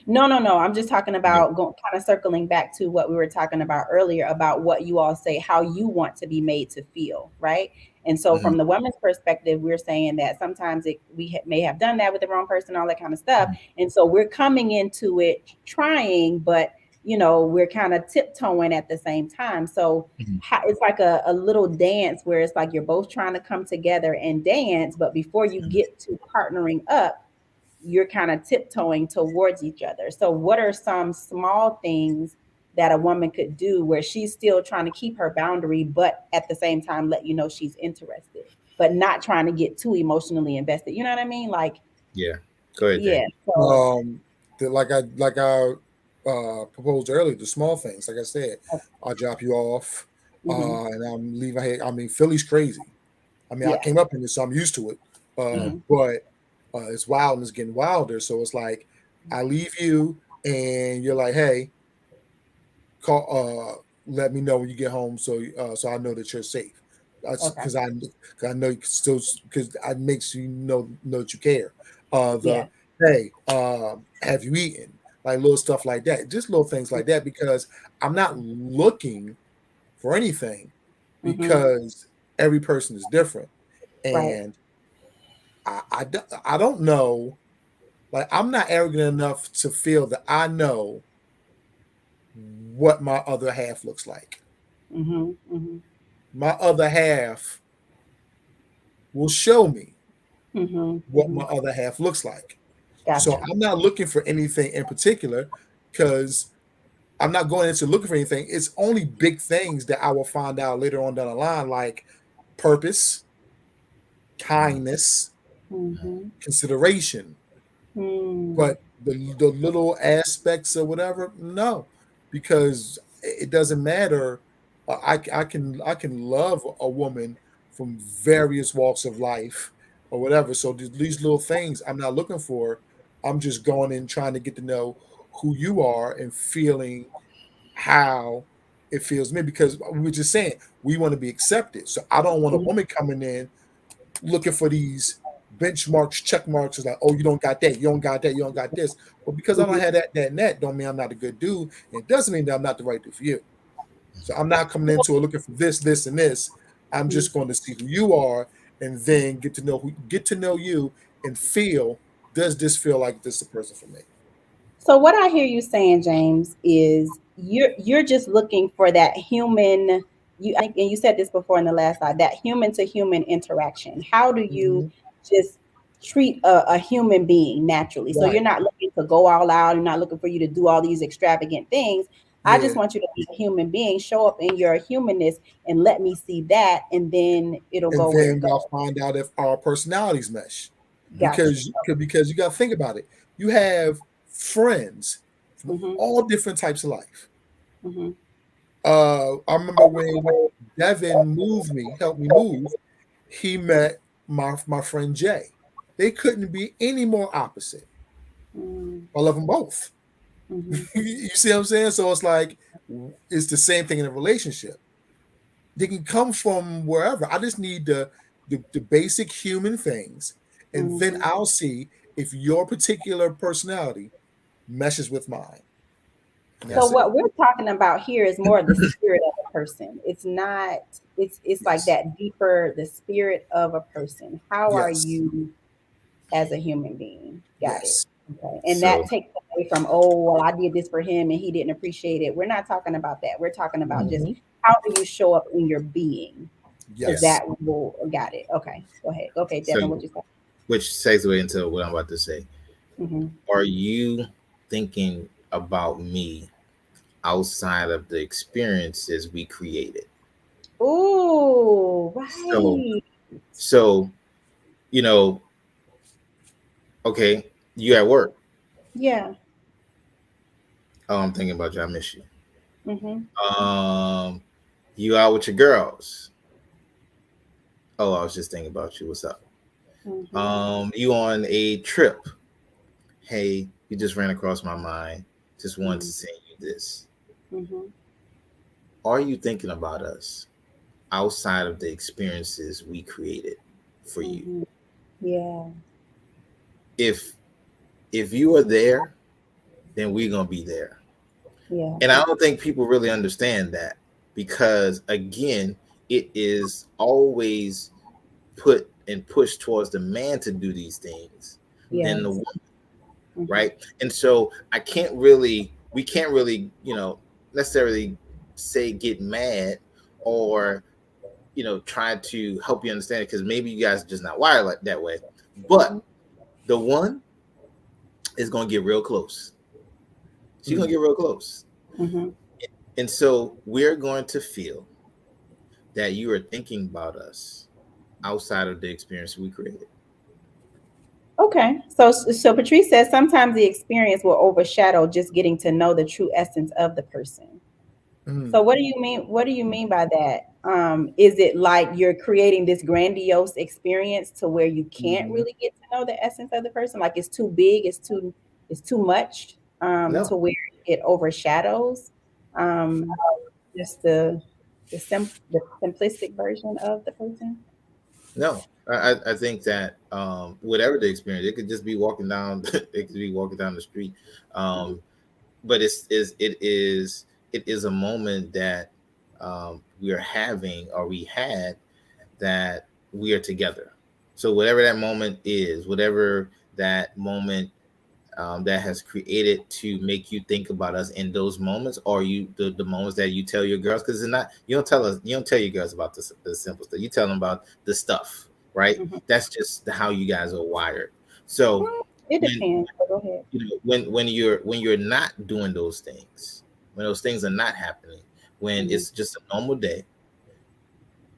No, no, no. I'm just talking No. about kind of circling back to what we were talking about earlier about what you all say, how you want to be made to feel, right? And so, Mhm. from the woman's perspective, we're saying that sometimes may have done that with the wrong person, all that kind of stuff. And so, we're coming into it trying, but we're kind of tiptoeing at the same time. So, Mhm. it's like a little dance where it's like you're both trying to come together and dance, but before you Mhm. get to partnering up, you're kind of tiptoeing towards each other. So, what are some small things that a woman could do where she's still trying to keep her boundary, but at the same time let you know she's interested, but not trying to get too emotionally invested? You know what I mean? Like, Yeah. Go ahead, Jay. yeah. So, um like I proposed earlier, the small things. Like I said, I'll drop you off, mm-hmm, and I'm leaving here. I mean, Philly's crazy. I mean, I yeah. came up in this, so I'm used to it. Mm-hmm, But it's wild and it's getting wilder. So it's like I leave you, and you're like, "Hey, call. Let me know when you get home, so I know that you're safe. okay. Cause I know you can still because it makes you know that you care. Yeah. The Hey, have you eaten? Like little stuff like that, just little things like that. Because I'm not looking for anything Mm-hmm, because every person is different, right. and I don't know. Like I'm not arrogant enough to feel that I know what my other half looks like. Mm-hmm, mm-hmm, My other half will show me mm-hmm, what mm-hmm. my other half looks like. So Gotcha. I'm not looking for anything in particular because I'm not going into looking for anything. It's only big things that I will find out later on down the line, like purpose, kindness, Mm-hmm. consideration. Mm. But the little aspects or whatever, no, because it doesn't matter. I can love a woman from various walks of life or whatever. So these little things I'm not looking for. I'm just going in trying to get to know who you are and feeling how it feels to me because we were just saying we want to be accepted. So I don't want a woman coming in looking for these benchmarks, check marks. Is like, oh, you don't got that, you don't got that, you don't got this. But because I don't Mm-hmm. have that, and that, don't mean I'm not a good dude. And it doesn't mean that I'm not the right dude for you. So I'm not coming into it looking for this, and this. I'm Mm-hmm. just going to see who you are, and then get to know you, and feel. Does this feel like this is a person for me? So what I hear you saying, James, is you're just looking for that human. You I think, and you said this before in the last slide, that human to human interaction. How do you Mhm. just treat a human being naturally? So Right. you're not looking to go all out. You're not looking for you to do all these extravagant things. I just Yeah. want you to be a human being, show up in your humanness and let me see that, and then it'll And go where it then goes. I'll find out if our personalities mesh. Gotcha. Because you got to think about it. You have friends from Mm-hmm. all different types of life. Mm-hmm. I remember when Devin helped me move, he met my friend Jay. They couldn't be any more opposite. I love them both. Mm-hmm. You see what I'm saying? So it's like it's the same thing in a relationship. They can come from wherever. I just need the basic human things, and then Mm-hmm. I'll see if your particular personality meshes with mine, and So that's it. what we're talking about here is more of the spirit of a person. It's not, it's like Yes, that deeper, the spirit of a person. How are yes, you as a human being? Got it. yes. Okay. And So that takes away from, oh, well, I did this for him and he didn't appreciate it. We're not talking about that. We're talking about just Mhm. how do you show up in your being? Because yes. Yes. that will, got it. Okay. Go ahead. Okay, So Devin, what you say? which segues into what I'm about to say. Mm-hmm. Are you thinking about me outside of the experiences we created? Ooh, So right. so you know, okay, you at work. Yeah. Oh, I'm thinking about you. I miss you. Mm-hmm. Um, you out with your girls. Oh, I was just thinking about you. What's up? Mm-hmm. You on a trip. Hey, you just ran across my mind. Just wanted to send you this. Mm-hmm. Are you thinking about us outside of the experiences we created for you? Mm-hmm. Yeah. If you are there, then we're gonna be there. Yeah. And I don't think people really understand that because again, it is always put and pushed towards the man to do these things than the Yes. woman, Mm-hmm. right? And so we can't really, necessarily say get mad or try to help you understand it because maybe you guys are just not wired like that way. Mm-hmm. But the one is gonna get real close. She's gonna Mm. get real close. Mm-hmm. And so we're going to feel that you are thinking about us outside of the experience we created. Okay. So Patrice says sometimes the experience will overshadow just getting to know the true essence of the person. So Mm. what do you mean? What do you mean by that? Is it like you're creating this grandiose experience to where you can't Mhm. really get to know the essence of the person? Like it's too big, it's too much No, to where it overshadows um, just the simplistic version of the person. no. I think that whatever the experience, it could just be walking down. It could be walking down the street. Mhm. Um, but it is a moment that we are having or we had that we are together. So whatever that moment is, whatever that moment that has created to make you think about us in those moments, or the moments that you tell your girls, because it's not you don't tell your girls about the simple stuff. You tell them about the stuff, right? Mhm. That's just how you guys are wired. So Well, it when depends. But go ahead. when you're not doing those things, when those things are not happening, when Mhm. it's just a normal day,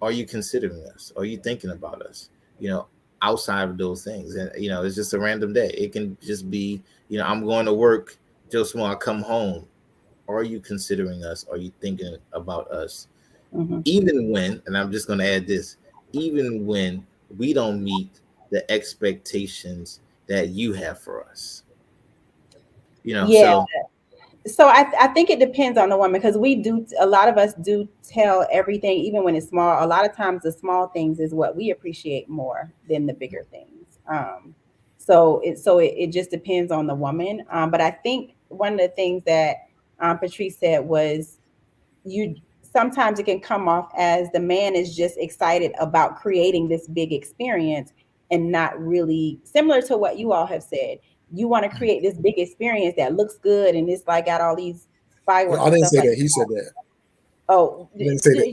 are you considering us? Are you thinking about us? You know, outside of those things, and it's just a random day. It can just be, I'm going to work. Just when I come home, are you considering us? Are you thinking about us? Mhm. Even when, and I'm just going to add this, even when we don't meet the expectations that you have for us. Yeah. So So I think it depends on the woman because we do a lot of us do tell everything even when it's small. A lot of times the small things is what we appreciate more than the bigger things. So it just depends on the woman. But I think one of the things that Patrice said was you sometimes it can come off as the man is just excited about creating this big experience and not really similar to what you all have said. You want to create this big experience that looks good and it's like got all these No, fireworks I and didn't stuff say like that. He said that. oh I didn't say that.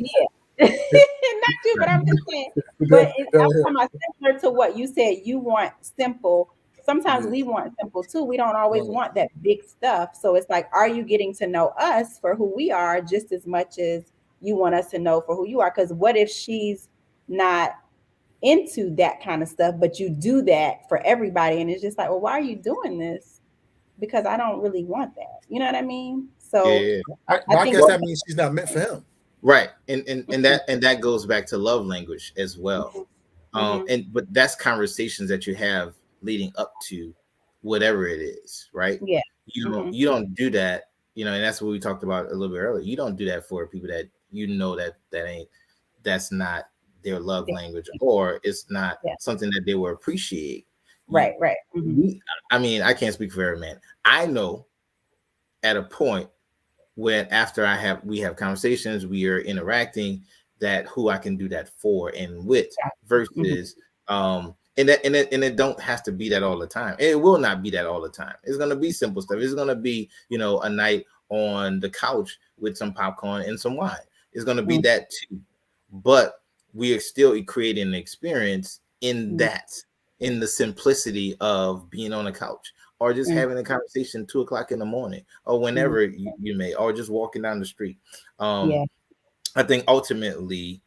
yeah. Not you, but I'm just saying. But Go I'm ahead. talking about similar to what you said. You want simple sometimes Yeah. we want simple too. We don't always Right. want that big stuff. So it's like, are you getting to know us for who we are just as much as you want us to know for who you are? Because what if she's not into that kind of stuff, but you do that for everybody? And it's just like, well, why are you doing this? Because I don't really want that. You know what I mean? Yeah, So yeah. I But I think guess Well, that means she's not meant for him. right, and that goes back to love language as well. mm-hmm. But that's conversations that you have leading up to whatever it is, right? Yeah. You don't Mm-hmm. you don't do that, and that's what we talked about a little bit earlier. You don't do that for people that that's not their love Yeah. language, or it's not Yeah. something that they will appreciate. You, Right. Right. Mm-hmm. I mean, I can't speak for every man. I know at a point when after we have conversations, we are interacting, that who I can do that for and with, Mm-hmm. versus and it don't have to be that all the time. It will not be that all the time. It's gonna be simple stuff. It's gonna be, a night on the couch with some popcorn and some wine. It's gonna be that too. But we are still creating an experience in Mm-hmm. that, in the simplicity of being on the couch, or just having a conversation 2 o'clock in the morning, or Mm-hmm. whenever you may, or just walking down the street. Yeah. I think ultimately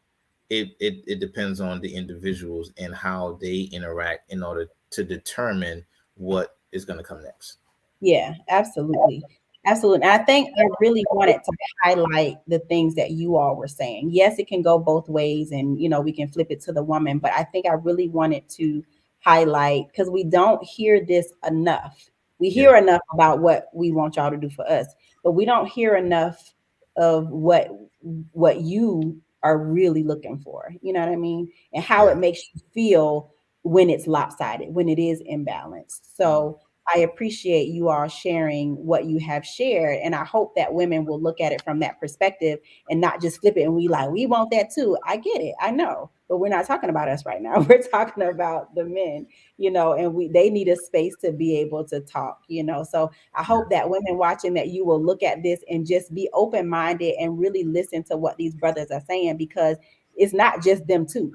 it depends on the individuals and how they interact in order to determine what is going to come next. Yeah, absolutely. Absolutely. And I think I really wanted to highlight the things that you all were saying. Yes, it can go both ways and we can flip it to the woman, but I think I really wanted to highlight because we don't hear this enough. We Yeah, hear enough about what we want y'all to do for us, but we don't hear enough of what you are really looking for. You know what I mean? And how yeah, it makes you feel when it's lopsided, when it is imbalanced. So I appreciate you all sharing what you have shared. And I hope that women will look at it from that perspective and not just flip it and we want that too. I get it. I know. But we're not talking about us right now. We're talking about the men, and they need a space to be able to talk. So I yeah, hope that women watching that you will look at this and just be open-minded and really listen to what these brothers are saying, because it's not just them too.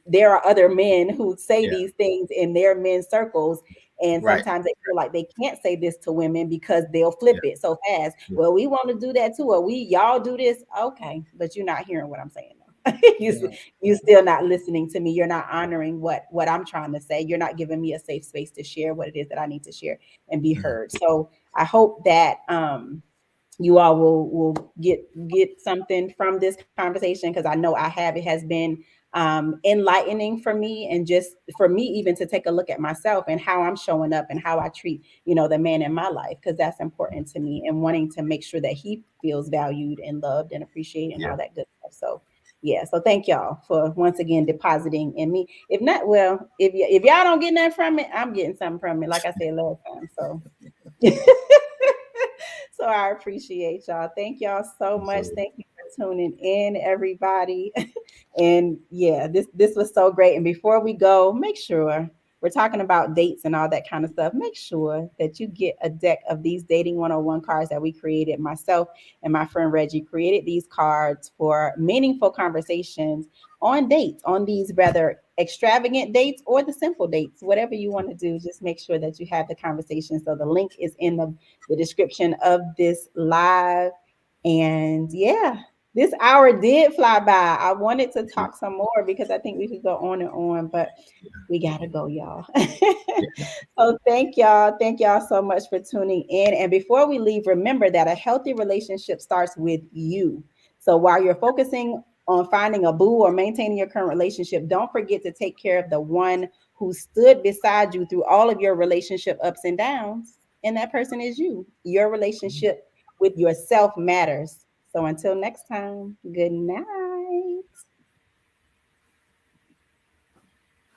There are other men who say yeah. these things in their men's circles, and Right. sometimes they feel like they can't say this to women because they'll flip Yeah, it so fast. yeah. Well, we want to do that too, or y'all do this. Okay, but you're not hearing what I'm saying though. Yeah. You still not listening to me. You're not honoring what I'm trying to say. You're not giving me a safe space to share what it is that I need to share and be Mhm. heard. So I hope that you all will get something from this conversation, because I know I have. It has been enlightening for me, and just for me even to take a look at myself and how I'm showing up and how I treat the man in my life, because that's important to me, and wanting to make sure that he feels valued and loved and appreciated and Yeah. all that good stuff. So yeah, so thank y'all for once again depositing in me. If not, well, if y'all don't get nothing from it, I'm getting something from it, like I said last time. So so I appreciate y'all. Thank y'all so much. So Thank you for tuning in, everybody. And yeah, this was so great. And before we go, make sure we're talking about dates and all that kind of stuff. Make sure that you get a deck of these dating 101 cards that we created. Myself and my friend Reggie created these cards for meaningful conversations on dates, on these rather extravagant dates or the simple dates, whatever you want to do. Just make sure that you have the conversation. So the link is in the description of this live. And yeah, this hour did fly by. I wanted to talk some more because I think we could go on and on, but we gotta go, y'all. yeah, So thank y'all. Thank y'all so much for tuning in. And before we leave, remember that a healthy relationship starts with you. So while you're focusing on finding a boo or maintaining your current relationship, don't forget to take care of the one who stood beside you through all of your relationship ups and downs. And that person is you. Your relationship with yourself matters. So until next time, good night.